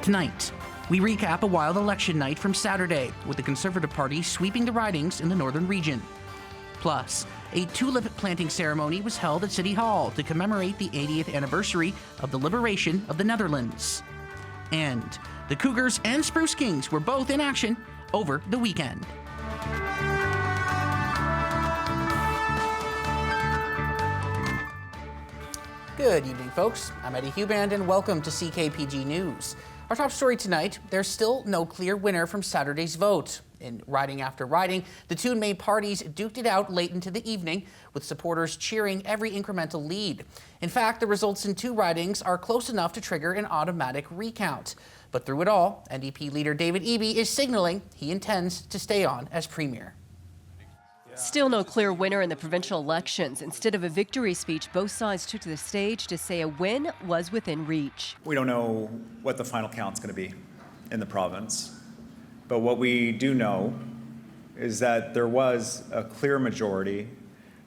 Tonight, we recap a wild election night from Saturday, with the Conservative Party sweeping the ridings in the northern region. Plus, a tulip planting ceremony was held at City Hall to commemorate the 80th anniversary of the liberation of the Netherlands. And the Cougars and Spruce Kings were both in action over the weekend. Good evening, folks. I'm Eddie Huband, and welcome to CKPG News. Our top story tonight, there's still no clear winner from Saturday's vote. In riding after riding, the two main parties duked it out late into the evening, with supporters cheering every incremental lead. In fact, the results in two ridings are close enough to trigger an automatic recount. But through it all, NDP leader David Eby is signaling he intends to stay on as premier. Still no clear winner in the provincial elections. Instead of a victory speech, both sides took to the stage to say a win was within reach. We don't know what the final count's going to be in the province, but what we do know is that there was a clear majority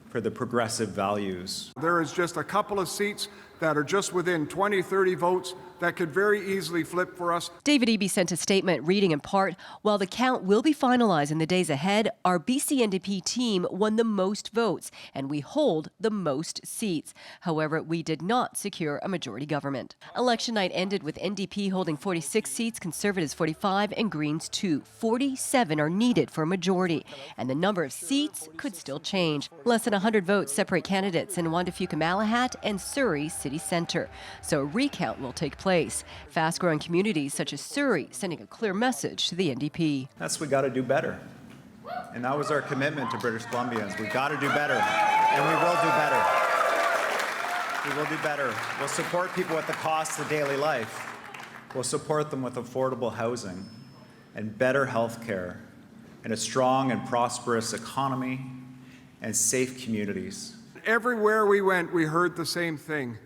for the progressive values. There is just a couple of seats that are just within 20, 30 votes that could very easily flip for us. David Eby sent a statement reading in part, while the count will be finalized in the days ahead, our BC NDP team won the most votes and we hold the most seats. However, we did not secure a majority government. Election night ended with NDP holding 46 seats, Conservatives 45 and Greens 2. 47 are needed for a majority, and the number of seats could still change. Less than 100 votes separate candidates in Wanda-Fuka-Malahat and Surrey City Centre, so a recount will take place. Fast-growing communities such as Surrey sending a clear message to the NDP. We got to do better. And that was our commitment to British Columbians. We got to do better, and we will do better. We will do better. We'll support people at the cost of daily life. We'll support them with affordable housing and better health care and a strong and prosperous economy and safe communities. Everywhere we went, we heard the same thing.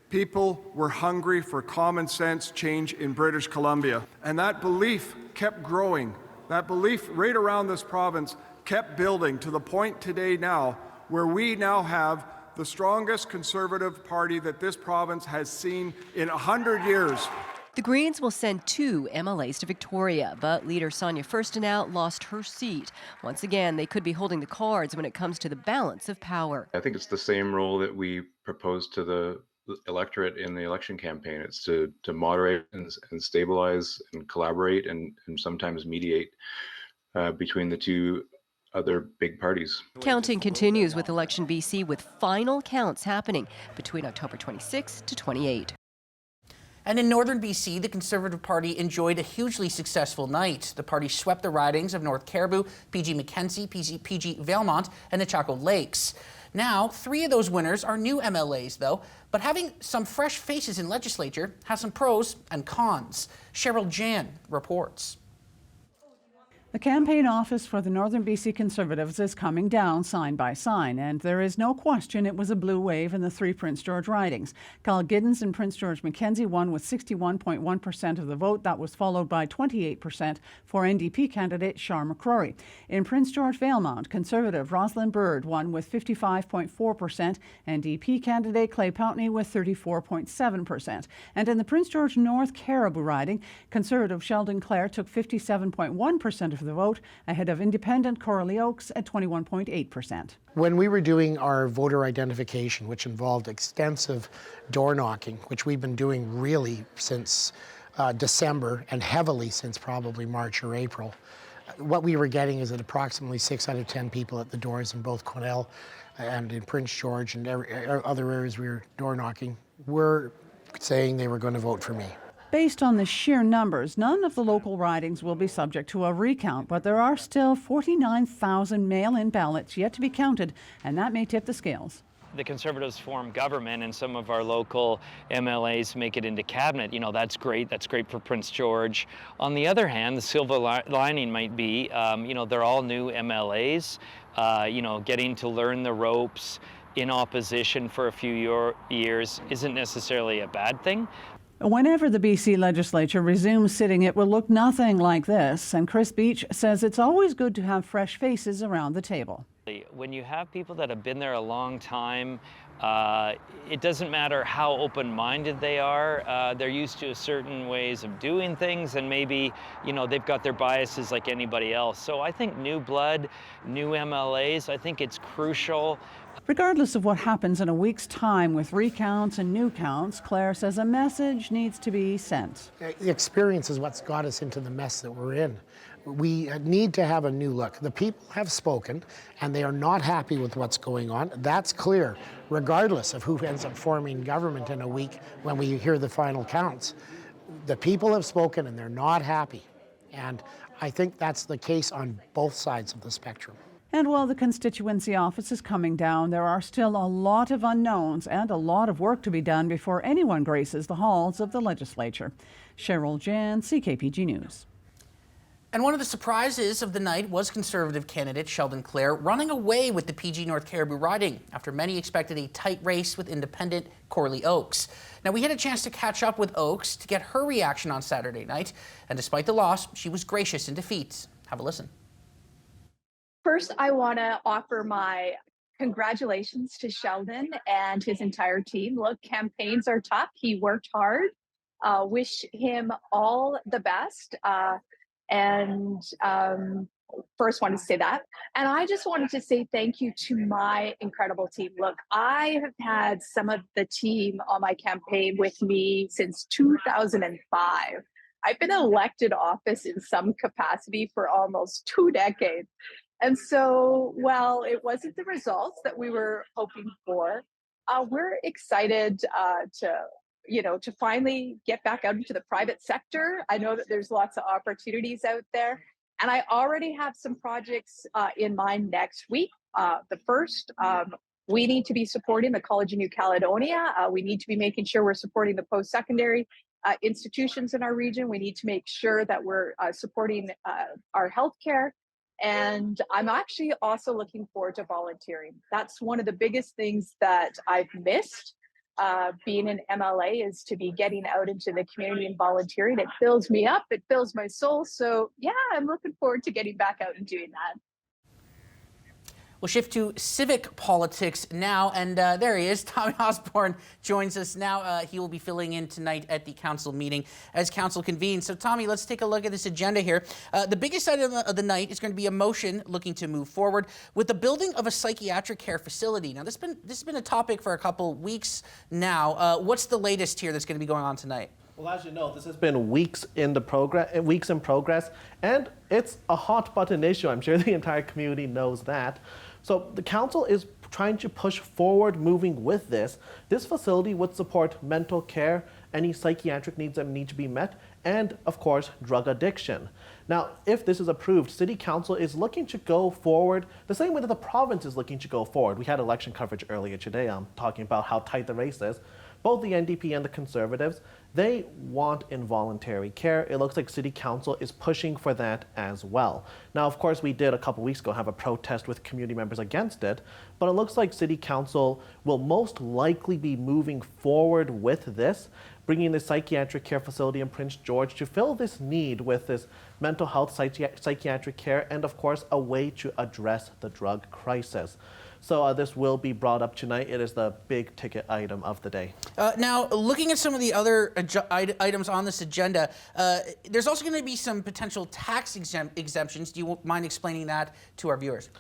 People were hungry for common sense change in British Columbia. And that belief kept growing. That belief right around this province kept building to the point today now where we now have the strongest Conservative party that this province has seen in 100 years. The Greens will send 2 MLAs to Victoria, but leader Sonia Furstenau lost her seat. Once again, they could be holding the cards when it comes to the balance of power. I think it's the same role that we proposed to the electorate in the election campaign. It's to moderate and stabilize and collaborate and sometimes mediate between the two other big parties. Counting continues with Election BC, with final counts happening between October 26 to 28. And in northern BC, the Conservative Party enjoyed a hugely successful night. The party swept the ridings of North Caribou, PG Mackenzie, PG Valemount, and the Chaco Lakes. Now, 3 of those winners are new MLAs, though, but having some fresh faces in legislature has some pros and cons. Cheryl Jan reports. The campaign office for the Northern BC Conservatives is coming down sign by sign, and there is no question it was a blue wave in the 3 Prince George ridings. Carl Giddens and Prince George Mackenzie won with 61.1% of the vote. That was followed by 28% for NDP candidate Char McCrory. In Prince George Valemount, Conservative Rosalind Bird won with 55.4%, NDP candidate Clay Pountney with 34.7%. And in the Prince George North Caribou riding, Conservative Sheldon Clare took 57.1% of the vote, ahead of independent Corley Oaks at 21.8%. When we were doing our voter identification, which involved extensive door knocking, which we've been doing really since December and heavily since probably March or April, what we were getting is that approximately 6 out of 10 people at the doors in both Quesnel and in Prince George and other areas we were door knocking were saying they were going to vote for me. Based on the sheer numbers, none of the local ridings will be subject to a recount, but there are still 49,000 mail-in ballots yet to be counted, and that may tip the scales. The Conservatives form government and some of our local MLAs make it into cabinet. That's great. That's great for Prince George. On the other hand, the silver lining might be, they're all new MLAs, getting to learn the ropes in opposition for a few years isn't necessarily a bad thing. Whenever the BC legislature resumes sitting, it will look nothing like this. And Chris Beach says it's always good to have fresh faces around the table. When you have people that have been there a long time, it doesn't matter how open-minded they are. They're used to certain ways of doing things, and maybe, you know, they've got their biases like anybody else. So I think new blood, new MLAs, I think it's crucial. Regardless of what happens in a week's time with recounts and new counts, Claire says a message needs to be sent. The experience is what's got us into the mess that we're in. We need to have a new look. The people have spoken, and they are not happy with what's going on. That's clear, regardless of who ends up forming government in a week when we hear the final counts. The people have spoken, and they're not happy. And I think that's the case on both sides of the spectrum. And while the constituency office is coming down, there are still a lot of unknowns and a lot of work to be done before anyone graces the halls of the legislature. Cheryl Jan, CKPG News. And one of the surprises of the night was Conservative candidate Sheldon Clare running away with the PG North Cariboo riding after many expected a tight race with independent Corley Oaks. Now, we had a chance to catch up with Oaks to get her reaction on Saturday night, and despite the loss, she was gracious in defeat. Have a listen. First, I want to offer my congratulations to Sheldon and his entire team. Look, campaigns are tough. He worked hard. Wish him all the best. First wanted to say that. And I just wanted to say thank you to my incredible team. Look, I have had some of the team on my campaign with me since 2005. I've been elected office in some capacity for almost 2 decades. And so, while it wasn't the results that we were hoping for, we're excited to finally get back out into the private sector. I know that there's lots of opportunities out there, and I already have some projects in mind next week. The first, we need to be supporting the College of New Caledonia. We need to be making sure we're supporting the post-secondary institutions in our region. We need to make sure that we're supporting our healthcare. And I'm actually also looking forward to volunteering. That's one of the biggest things that I've missed being an MLA, is to be getting out into the community and volunteering. It fills me up, it fills my soul. So yeah, I'm looking forward to getting back out and doing that. We'll shift to civic politics now, and there he is. Tommy Osborne joins us now. He will be filling in tonight at the council meeting as council convenes. So, Tommy, let's take a look at this agenda here. The biggest item of the night is going to be a motion looking to move forward with the building of a psychiatric care facility. Now, this has been a topic for a couple weeks now. What's the latest here that's going to be going on tonight? Well, as you know, this has been weeks in progress, and it's a hot button issue. I'm sure the entire community knows that. So the council is trying to push forward moving with this. This facility would support mental care, any psychiatric needs that need to be met, and of course, drug addiction. Now, if this is approved, City Council is looking to go forward the same way that the province is looking to go forward. We had election coverage earlier today talking about how tight the race is. Both the NDP and the Conservatives, they want involuntary care. It looks like City Council is pushing for that as well. Now, of course, we did a couple weeks ago have a protest with community members against it, but it looks like City Council will most likely be moving forward with this, bringing the psychiatric care facility in Prince George to fill this need with this mental health psychiatric care, and of course, a way to address the drug crisis. So this will be brought up tonight. It is the big ticket item of the day. Now, looking at some of the other items on this agenda, there's also going to be some potential tax exemptions. Do you mind explaining that to our viewers?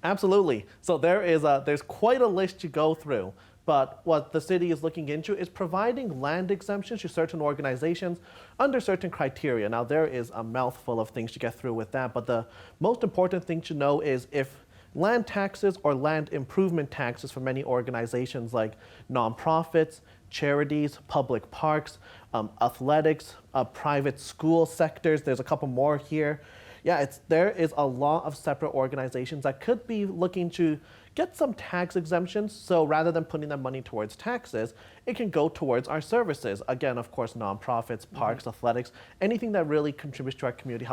Absolutely. So there's quite a list to go through. But what the city is looking into is providing land exemptions to certain organizations under certain criteria. Now, there is a mouthful of things to get through with that, but the most important thing to know is if land taxes or land improvement taxes for many organizations like nonprofits, charities, public parks, athletics, private school sectors, there's a couple more here. Yeah, there is a lot of separate organizations that could be looking to get some tax exemptions. So rather than putting that money towards taxes, it can go towards our services. Again, of course, nonprofits, parks, athletics, anything that really contributes to our community,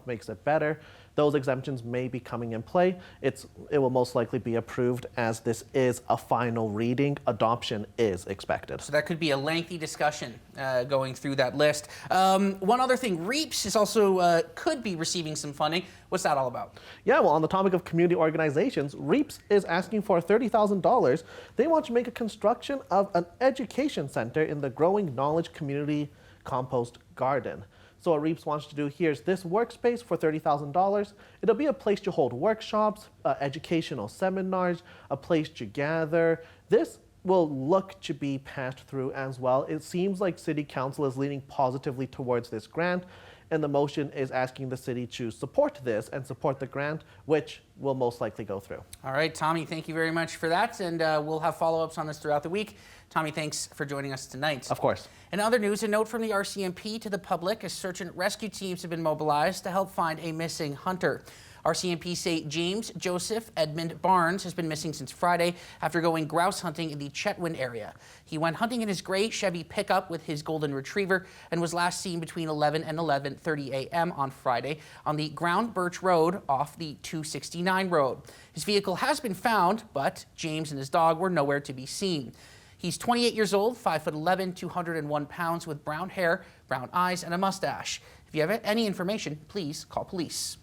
makes it better. Those exemptions may be coming in play. It will most likely be approved as this is a final reading. Adoption is expected. So that could be a lengthy discussion going through that list. One other thing, REAPS is also could be receiving some funding. What's that all about? Yeah, well, on the topic of community organizations, REAPS is asking for $30,000. They want to make a construction of an education center in the Growing Knowledge Community Compost Garden. So what REAPS wants to do here is this workspace for $30,000. It'll be a place to hold workshops, educational seminars, a place to gather. This will look to be passed through as well. It seems like City Council is leaning positively towards this grant, and the motion is asking the city to support this and support the grant, which will most likely go through. All right, Tommy, thank you very much for that, and we'll have follow-ups on this throughout the week. Tommy, thanks for joining us tonight. Of course. In other news, a note from the RCMP to the public as search and rescue teams have been mobilized to help find a missing hunter. RCMP say James Joseph Edmund Barnes has been missing since Friday after going grouse hunting in the Chetwynd area. He went hunting in his gray Chevy pickup with his golden retriever and was last seen between 11 and 11:30 a.m. on Friday on the Ground Birch Road off the 269 road. His vehicle has been found, but James and his dog were nowhere to be seen. He's 28 years old, 5'11", 201 pounds, with brown hair, brown eyes, and a mustache. If you have any information, please call police.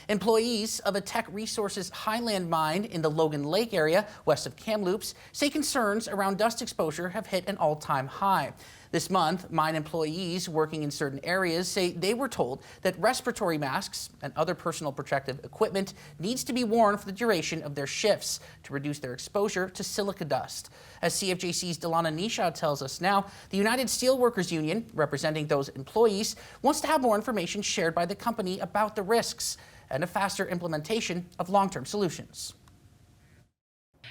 Employees of a Teck Resources Highland mine in the Logan Lake area, west of Kamloops, say concerns around dust exposure have hit an all-time high. This month, mine employees working in certain areas say they were told that respiratory masks and other personal protective equipment needs to be worn for the duration of their shifts to reduce their exposure to silica dust. As CFJC's Delana Nisha tells us now, the United Steelworkers Union, representing those employees, wants to have more information shared by the company about the risks and a faster implementation of long-term solutions.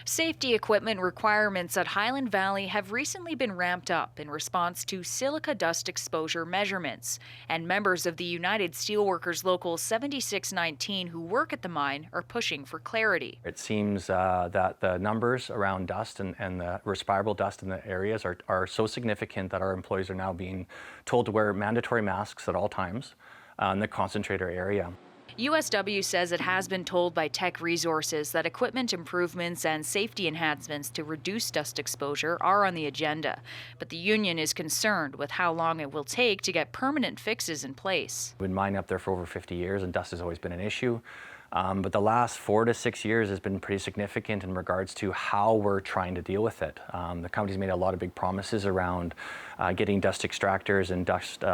Safety equipment requirements at Highland Valley have recently been ramped up in response to silica dust exposure measurements, and members of the United Steelworkers Local 7619 who work at the mine are pushing for clarity. It seems that the numbers around dust and the respirable dust in the areas are so significant that our employees are now being told to wear mandatory masks at all times in the concentrator area. USW says it has been told by Teck Resources that equipment improvements and safety enhancements to reduce dust exposure are on the agenda, but the union is concerned with how long it will take to get permanent fixes in place. We've been mining up there for over 50 years and dust has always been an issue. But the last 4 to 6 years has been pretty significant in regards to how we're trying to deal with it. The company's made a lot of big promises around getting dust extractors and dust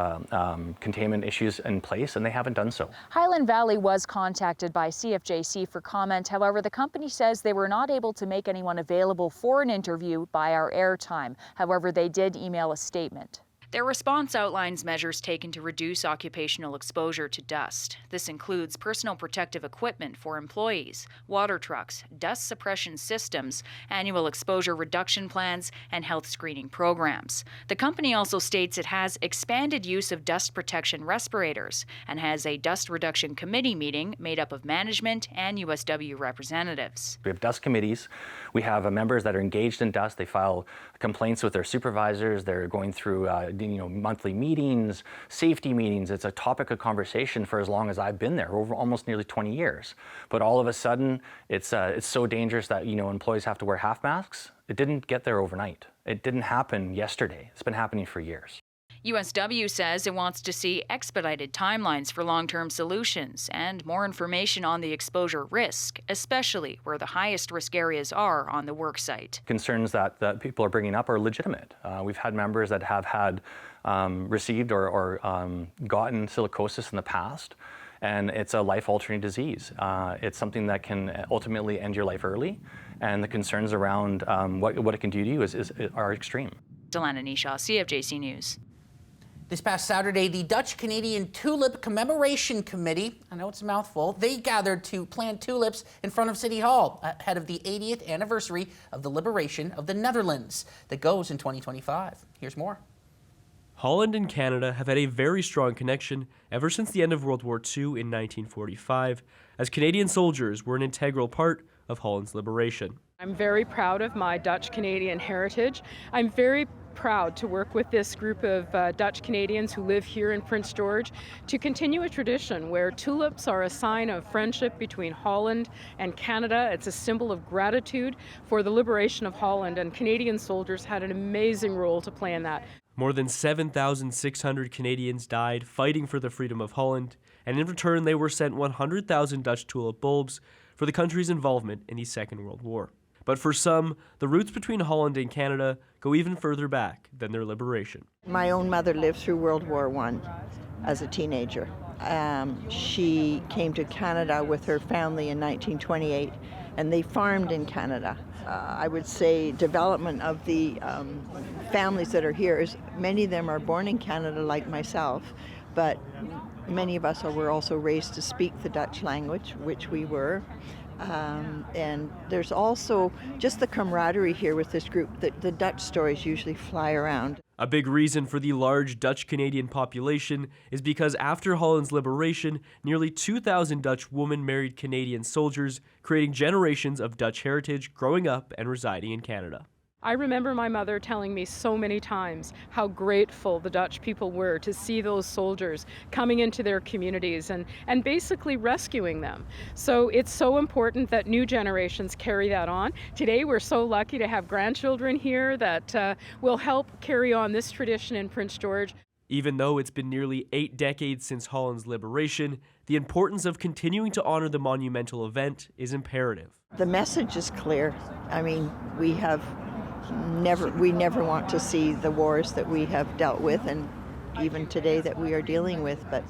containment issues in place, and they haven't done so. Highland Valley was contacted by CFJC for comment. However, the company says they were not able to make anyone available for an interview by our airtime. However, they did email a statement. Their response outlines measures taken to reduce occupational exposure to dust. This includes personal protective equipment for employees, water trucks, dust suppression systems, annual exposure reduction plans, and health screening programs. The company also states it has expanded use of dust protection respirators and has a dust reduction committee meeting made up of management and USW representatives. We have dust committees. We have members that are engaged in dust. They file complaints with their supervisors. They're going through monthly meetings, safety meetings. It's a topic of conversation for as long as I've been there, over almost nearly 20 years. But all of a sudden, it's so dangerous that employees have to wear half masks. It didn't get there overnight. It didn't happen yesterday. It's been happening for years. USW says it wants to see expedited timelines for long-term solutions and more information on the exposure risk, especially where the highest risk areas are on the work site. Concerns that people are bringing up are legitimate. We've had members that have had received or gotten silicosis in the past, and it's a life-altering disease. It's something that can ultimately end your life early, and the concerns around what it can do to you are extreme. Delana Nisha, CFJC News. This past Saturday, the Dutch-Canadian Tulip Commemoration Committee, I know it's a mouthful, they gathered to plant tulips in front of City Hall ahead of the 80th anniversary of the liberation of the Netherlands that goes in 2025. Here's more. Holland and Canada have had a very strong connection ever since the end of World War II in 1945, as Canadian soldiers were an integral part of Holland's liberation. I'm very proud of my Dutch-Canadian heritage. I'm very proud to work with this group of Dutch Canadians who live here in Prince George to continue a tradition where tulips are a sign of friendship between Holland and Canada. It's a symbol of gratitude for the liberation of Holland, and Canadian soldiers had an amazing role to play in that. More than 7,600 Canadians died fighting for the freedom of Holland, and in return they were sent 100,000 Dutch tulip bulbs for the country's involvement in the Second World War. But for some, the roots between Holland and Canada go even further back than their liberation. My own mother lived through World War I as a teenager. She came to Canada with her family in 1928, and they farmed in Canada. I would say development of the families that are here is many of them are born in Canada like myself, but many of us were also raised to speak the Dutch language, which we were. And there's also just the camaraderie here with this group. The Dutch stories usually fly around. A big reason for the large Dutch-Canadian population is because after Holland's liberation, nearly 2,000 Dutch women married Canadian soldiers, creating generations of Dutch heritage growing up and residing in Canada. I remember my mother telling me so many times how grateful the Dutch people were to see those soldiers coming into their communities and basically rescuing them. So it's so important that new generations carry that on. Today we're so lucky to have grandchildren here that will help carry on this tradition in Prince George. Even though it's been nearly 8 decades since Holland's liberation, the importance of continuing to honor the monumental event is imperative. The message is clear. I mean, we never want to see the wars that we have dealt with, and even today that we are dealing with, but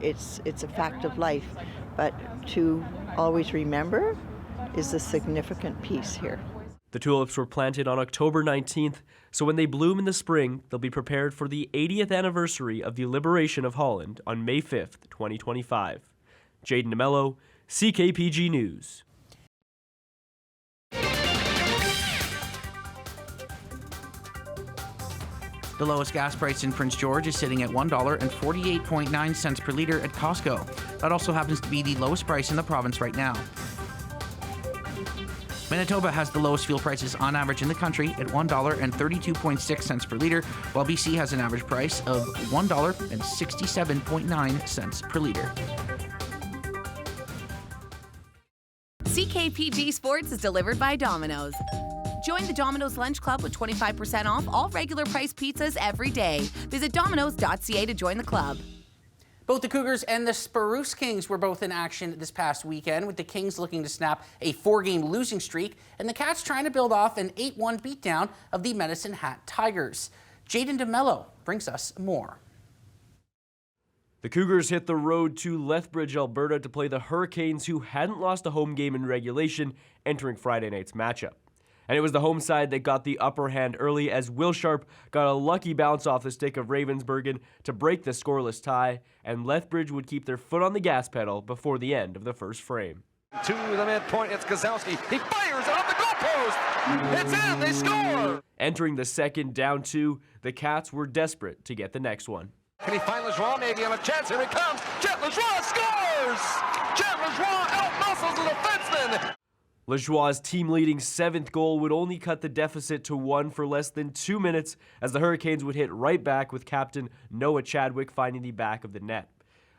it's a fact of life. But to always remember is a significant piece here. The tulips were planted on October 19th, so when they bloom in the spring, they'll be prepared for the 80th anniversary of the liberation of Holland on May 5th, 2025. Jaden DeMello, CKPG News. The lowest gas price in Prince George is sitting at $1.48.9 per liter at Costco. That also happens to be the lowest price in the province right now. Manitoba has the lowest fuel prices on average in the country at $1.32.6 per liter, while BC has an average price of $1.67.9 per liter. CKPG Sports is delivered by Domino's. Join the Domino's Lunch Club with 25% off all regular price pizzas every day. Visit domino's.ca to join the club. Both the Cougars and the Spruce Kings were both in action this past weekend, with the Kings looking to snap a 4-game losing streak and the Cats trying to build off an 8-1 beatdown of the Medicine Hat Tigers. Jaden DeMello brings us more. The Cougars hit the road to Lethbridge, Alberta to play the Hurricanes, who hadn't lost a home game in regulation entering Friday night's matchup. And it was the home side that got the upper hand early, as Will Sharp got a lucky bounce off the stick of Ravensbergen to break the scoreless tie, and Lethbridge would keep their foot on the gas pedal before the end of the first frame. To the midpoint, it's Gazowski. He fires off the goalpost. It's in, they score! Entering the second, down 2, the Cats were desperate to get the next one. Can he find Lajoie? Maybe on a chance. Here he comes. Jet Lajoie scores! Jet Lajoie out-muscles the defenseman. Lajoie's team-leading 7th goal would only cut the deficit to 1 for less than 2 minutes, as the Hurricanes would hit right back, with captain Noah Chadwick finding the back of the net.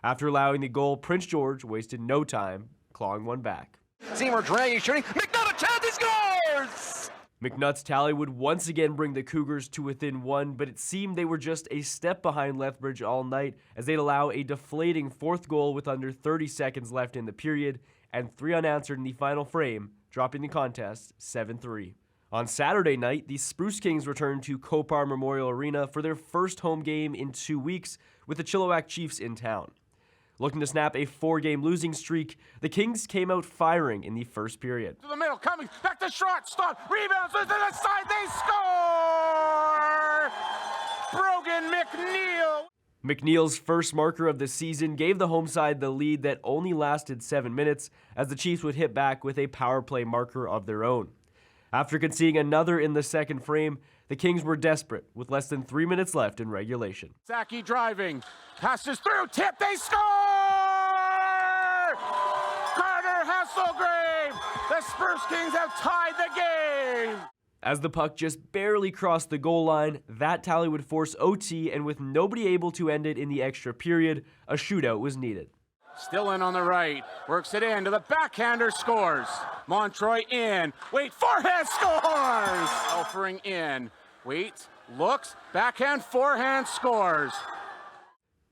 After allowing the goal, Prince George wasted no time clawing one back. Seymour dragging, shooting. McNutt a chance, he scores! McNutt's tally would once again bring the Cougars to within 1, but it seemed they were just a step behind Lethbridge all night, as they'd allow a deflating 4th goal with under 30 seconds left in the period, and 3 unanswered in the final frame, dropping the contest 7-3. On Saturday night, the Spruce Kings returned to Copar Memorial Arena for their first home game in 2 weeks, with the Chilliwack Chiefs in town. Looking to snap a 4-game losing streak, the Kings came out firing in the first period. To the middle, coming, back to short, stop, rebounds, to the side, they score! Brogan McNeil! McNeil's first marker of the season gave the home side the lead that only lasted 7 minutes, as the Chiefs would hit back with a power play marker of their own. After conceding another in the second frame, the Kings were desperate, with less than 3 minutes left in regulation. Zaki driving, passes through, tip, they score! Carter Hasselgrave The Spruce Kings have tied the game! As the puck just barely crossed the goal line, that tally would force OT, and with nobody able to end it in the extra period, a shootout was needed. Still in on the right, works it in to the backhander, scores. Montroy in, Wait, forehand scores! Elfering in, Wait, looks, backhand, forehand, scores.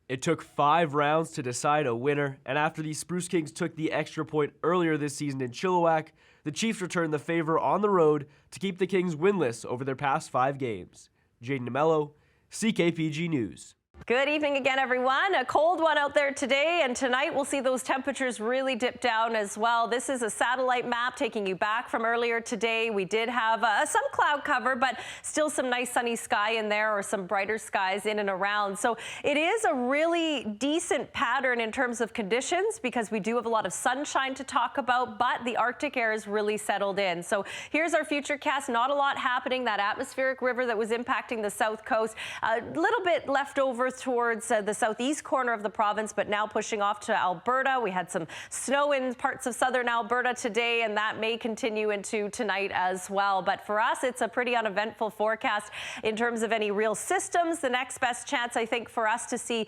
It took 5 rounds to decide a winner, and after the Spruce Kings took the extra point earlier this season in Chilliwack, the Chiefs returned the favor on the road to keep the Kings winless over their past 5 games. Jaden Nemello, CKPG News. Good evening again, everyone. A cold one out there today, and tonight we'll see those temperatures really dip down as well. This is a satellite map taking you back from earlier today. We did have some cloud cover, but still some nice sunny sky in there, or some brighter skies in and around. So it is a really decent pattern in terms of conditions, because we do have a lot of sunshine to talk about, but the Arctic air is really settled in. So here's our futurecast. Not a lot happening. That atmospheric river that was impacting the south coast, a little bit left over towards the southeast corner of the province, but now pushing off to Alberta. We had some snow in parts of southern Alberta today, and that may continue into tonight as well. But for us, it's a pretty uneventful forecast in terms of any real systems. The next best chance, I think, for us to see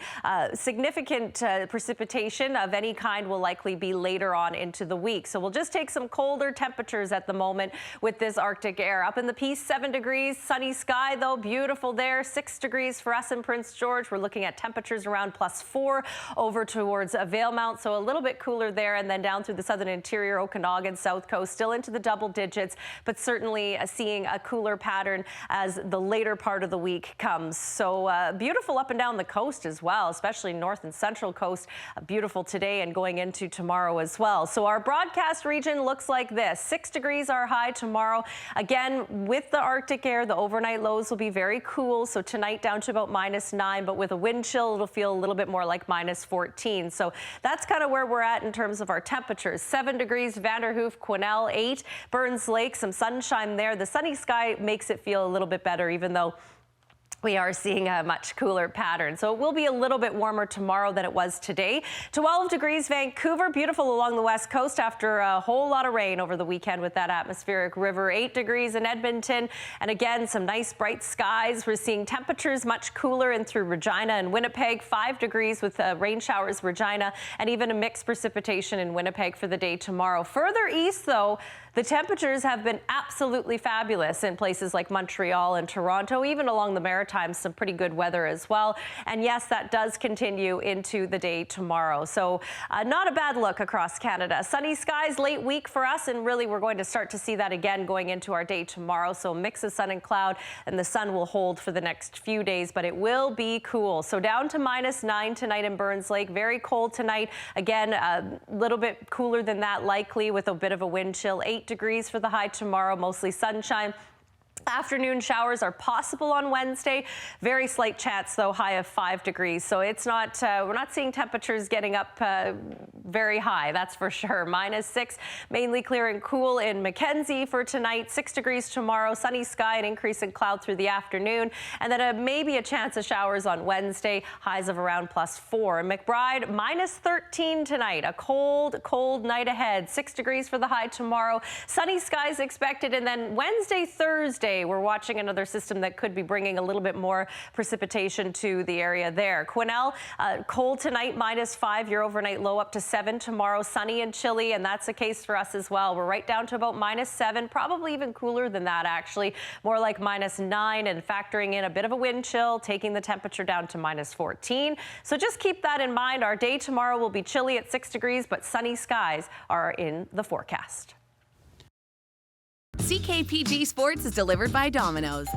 significant precipitation of any kind will likely be later on into the week. So we'll just take some colder temperatures at the moment with this Arctic air. Up in the Peace, 7 degrees, sunny sky though, beautiful there. 6 degrees for us in Prince George. We're looking at temperatures around +4 over towards Valemount, so a little bit cooler there, and then down through the southern interior, Okanagan, south coast, still into the double digits, but certainly seeing a cooler pattern as the later part of the week comes. So beautiful up and down the coast as well, especially north and central coast. Beautiful today and going into tomorrow as well. So our broadcast region looks like this. 6 degrees our high tomorrow. Again, with the Arctic air, the overnight lows will be very cool. So tonight down to about -9, but with a wind chill, it'll feel a little bit more like -14. So that's kind of where we're at in terms of our temperatures. 7 degrees, Vanderhoof, Quesnel, 8, Burns Lake, some sunshine there. The sunny sky makes it feel a little bit better, even though we are seeing a much cooler pattern. So it will be a little bit warmer tomorrow than it was today. 12 degrees, Vancouver, beautiful along the west coast after a whole lot of rain over the weekend with that atmospheric river. 8 degrees in Edmonton, and again, some nice bright skies. We're seeing temperatures much cooler in through Regina and Winnipeg. 5 degrees with rain showers, Regina, and even a mixed precipitation in Winnipeg for the day tomorrow. Further east, though, the temperatures have been absolutely fabulous in places like Montreal and Toronto, even along the Maritimes, some pretty good weather as well. And yes, that does continue into the day tomorrow. So not a bad look across Canada. Sunny skies late week for us, and really we're going to start to see that again going into our day tomorrow. So a mix of sun and cloud, and the sun will hold for the next few days, but it will be cool. So down to -9 tonight in Burns Lake. Very cold tonight. Again, a little bit cooler than that likely with a bit of a wind chill. 8 degrees for the high tomorrow, mostly sunshine. Afternoon showers are possible on Wednesday. Very slight chance, though, high of 5 degrees. So it's not, we're not seeing temperatures getting up very high, that's for sure. -6, mainly clear and cool in Mackenzie for tonight. 6 degrees tomorrow, sunny sky, an increase in cloud through the afternoon. And then maybe a chance of showers on Wednesday, highs of around +4. In McBride, -13 tonight. A cold, cold night ahead. 6 degrees for the high tomorrow. Sunny skies expected. And then Wednesday, Thursday, we're watching another system that could be bringing a little bit more precipitation to the area there. Quesnel, cold tonight, -5, your overnight low up to 7 tomorrow, sunny and chilly, and that's the case for us as well. We're right down to about -7, probably even cooler than that actually, more like -9, and factoring in a bit of a wind chill, taking the temperature down to -14. So just keep that in mind. Our day tomorrow will be chilly at 6 degrees, but sunny skies are in the forecast. CKPG Sports is delivered by Domino's.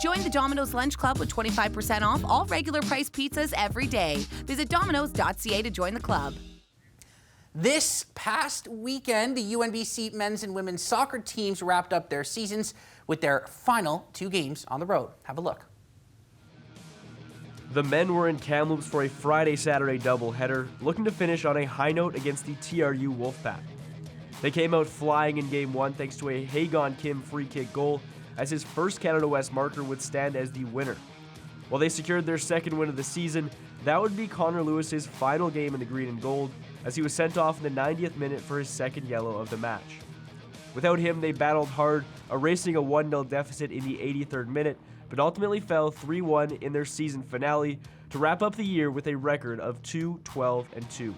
Join the Domino's Lunch Club with 25% off all regular price pizzas every day. Visit domino's.ca to join the club. This past weekend, the UNBC men's and women's soccer teams wrapped up their seasons with their final 2 games on the road. Have a look. The men were in Kamloops for a Friday-Saturday doubleheader, looking to finish on a high note against the TRU Wolfpack. They came out flying in Game 1 thanks to a Hagon Kim free kick goal, as his first Canada West marker would stand as the winner. While they secured their second win of the season, that would be Connor Lewis's final game in the green and gold, as he was sent off in the 90th minute for his second yellow of the match. Without him, they battled hard, erasing a 1-0 deficit in the 83rd minute, but ultimately fell 3-1 in their season finale to wrap up the year with a record of 2-12-2.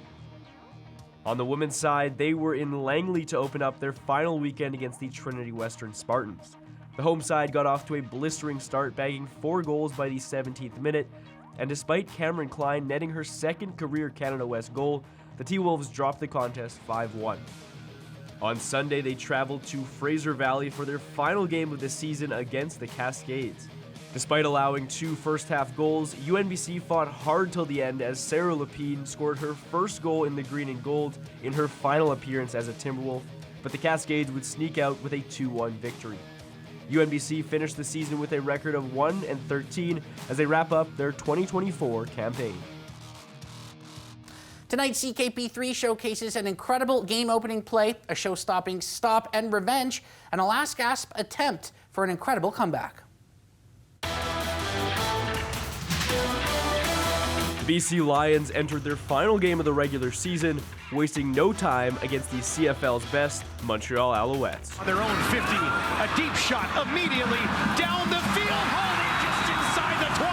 On the women's side, they were in Langley to open up their final weekend against the Trinity Western Spartans. The home side got off to a blistering start, bagging 4 goals by the 17th minute, and despite Cameron Klein netting her second career Canada West goal, the T-Wolves dropped the contest 5-1. On Sunday, they traveled to Fraser Valley for their final game of the season against the Cascades. Despite allowing 2 first-half goals, UNBC fought hard till the end as Sarah Lapine scored her first goal in the green and gold in her final appearance as a Timberwolf, but the Cascades would sneak out with a 2-1 victory. UNBC finished the season with a record of 1-13 as they wrap up their 2024 campaign. Tonight, CKP3 showcases an incredible game-opening play, a show-stopping stop and revenge, and a last-gasp attempt for an incredible comeback. The BC Lions entered their final game of the regular season, wasting no time against the CFL's best, Montreal Alouettes. On their own 50, a deep shot immediately down the field, holding just inside the 20.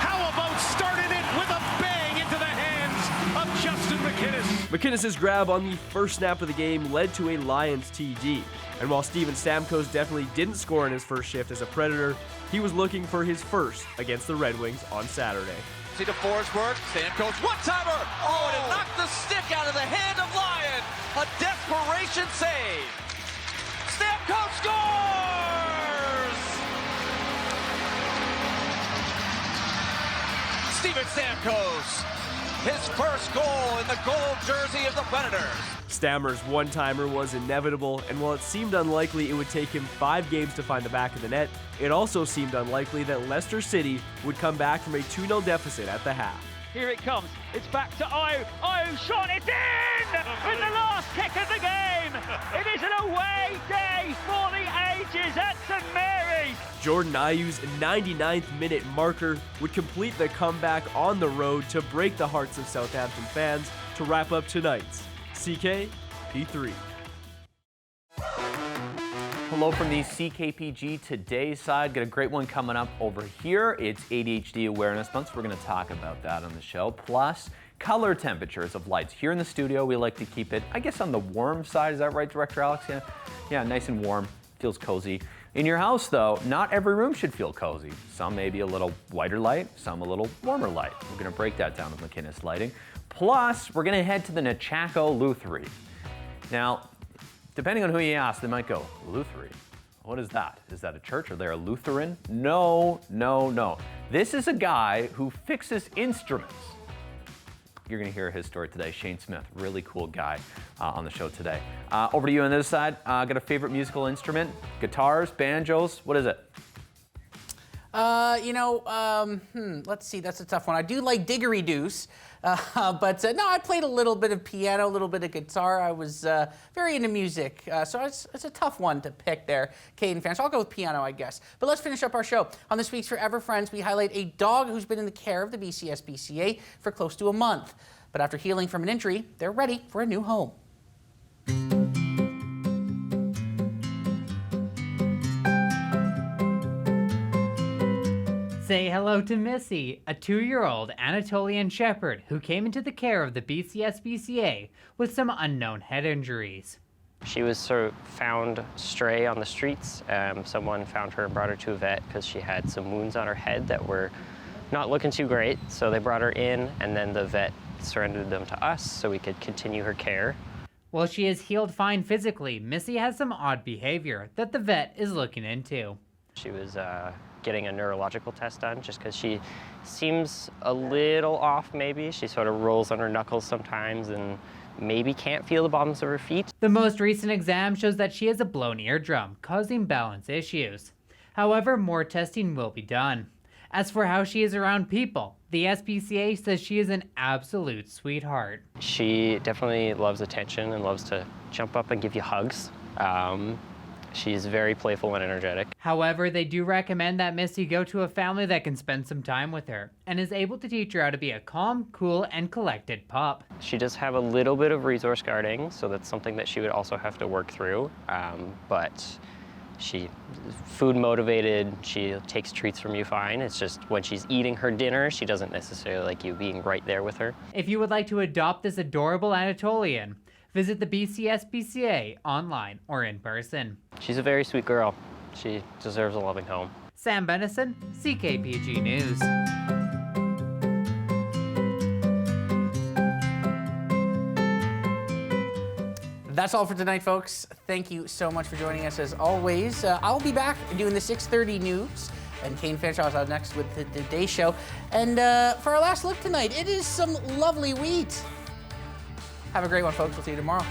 How about starting it with a bang into the hands of Justin McInnes? McInnes' grab on the first snap of the game led to a Lions TD. And while Steven Stamkos definitely didn't score in his first shift as a Predator, he was looking for his first against the Red Wings on Saturday. See the Forsberg, Stamkos, one-timer! Oh, and it knocked the stick out of the hand of Lyon. A desperation save. Stamkos scores! Steven Stamkos, his first goal in the gold jersey of the Predators. Stammer's one-timer was inevitable, and while it seemed unlikely it would take him 5 games to find the back of the net, it also seemed unlikely that Leicester City would come back from a 2-0 deficit at the half. Here it comes. It's back to Ayew. Ayew shot it in! In the last kick of the game! It is an away day for the ages at St. Mary's! Jordan Ayew's 99th minute marker would complete the comeback on the road to break the hearts of Southampton fans to wrap up tonight's CKP3. Hello from the CKPG Today side. Got a great one coming up over here. It's ADHD Awareness Month, so we're going to talk about that on the show. Plus, color temperatures of lights. Here in the studio, we like to keep it, I guess, on the warm side. Is that right, Director Alex? Yeah, nice and warm. Feels cozy. In your house, though, not every room should feel cozy. Some may be a little whiter light, some a little warmer light. We're going to break that down with McInnes Lighting. Plus, we're going to head to the Nechako Luthery. Now, depending on who you ask, they might go, Luthery? What is that? Is that a church? Are they a Lutheran? No, no, no. This is a guy who fixes instruments. You're going to hear his story today. Shane Smith, really cool guy on the show today. Over to you on this side. Got a favorite musical instrument? Guitars, banjos, what is it? Let's see, that's a tough one. I do like didgeridoos, but no, I played a little bit of piano, a little bit of guitar. I was very into music, so it's a tough one to pick there, Caden fans. So I'll go with piano, I guess. But let's finish up our show. On this week's Forever Friends, we highlight a dog who's been in the care of the BCSPCA for close to a month. But after healing from an injury, they're ready for a new home. Say hello to Missy, a 2-year-old Anatolian Shepherd who came into the care of the BCSPCA with some unknown head injuries. She was sort of found stray on the streets. Someone found her and brought her to a vet because she had some wounds on her head that were not looking too great. So they brought her in, and then the vet surrendered them to us so we could continue her care. While she is healed fine physically, Missy has some odd behavior that the vet is looking into. She was getting a neurological test done just because she seems a little off maybe. She sort of rolls on her knuckles sometimes and maybe can't feel the bottoms of her feet. The most recent exam shows that she has a blown eardrum, causing balance issues. However, more testing will be done. As for how she is around people, the SPCA says she is an absolute sweetheart. She definitely loves attention and loves to jump up and give you hugs. She's very playful and energetic. However, they do recommend that Missy go to a family that can spend some time with her and is able to teach her how to be a calm, cool, and collected pup. She does have a little bit of resource guarding, so that's something that she would also have to work through. But she's food motivated, she takes treats from you fine. It's just when she's eating her dinner, she doesn't necessarily like you being right there with her. If you would like to adopt this adorable Anatolian, visit the BCSPCA online or in person. She's a very sweet girl. She deserves a loving home. Sam Benison, CKPG News. That's all for tonight, folks. Thank you so much for joining us as always. I'll be back doing the 6:30 news, and Kane Finchaw's out next with the Day Show. And for our last look tonight, it is some lovely wheat. Have a great one, folks. We'll see you tomorrow.